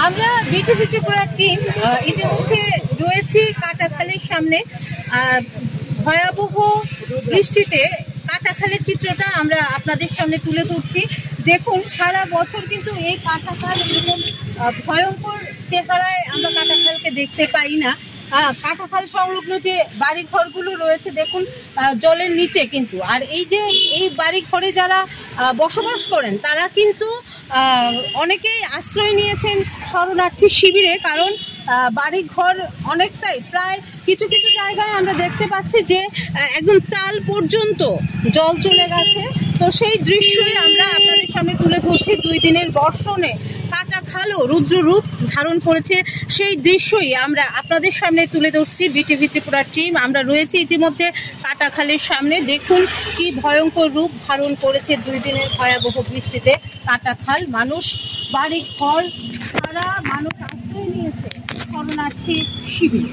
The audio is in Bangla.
আমরা বিটিভি ত্রিপুরার টিম ইতিমধ্যে রয়েছি কাটাখালের সামনে। ভয়াবহ বৃষ্টিতে কাটাখালের চিত্রটা আমরা আপনাদের সামনে তুলে ধরছি। দেখুন, সারা বছর কিন্তু এই কাটাখাল এরকম ভয়ঙ্কর চেহারায় আমরা কাটাখালকে দেখতে পাই না। কাটাখাল সংলগ্ন যে বাড়ি ঘরগুলো রয়েছে দেখুন জলের নিচে কিন্তু। আর এই বাড়ি ঘরে যারা বসবাস করেন তারা কিন্তু অনেকেই আশ্রয় নিয়েছেন শরণার্থী শিবিরে, কারণ বাড়ি ঘর অনেকটাই প্রায় কিছু কিছু জায়গায় আমরা দেখতে পাচ্ছি যে একদম চাল পর্যন্ত জল চলে গেছে। তো সেই দৃশ্যই আমরা আপনাদের সামনে তুলে ধরছি। 2 দিনের বর্ষণে কাটাখালও রুদ্র রূপ ধারণ করেছে, সেই দৃশ্যই আমরা আপনাদের সামনে তুলে ধরছি। বিটিভি ত্রিপুরার টিম আমরা রয়েছে ইতিমধ্যে কাটাখালের সামনে। দেখুন কি ভয়ঙ্কর রূপ ধারণ করেছে 2 দিনের ভয়াবহ বৃষ্টিতে কাটাখাল। মানুষ বাড়ি ঘর ছাড়া মানুষ আশ্রয় নিয়েছে শরণার্থী শিবিরে।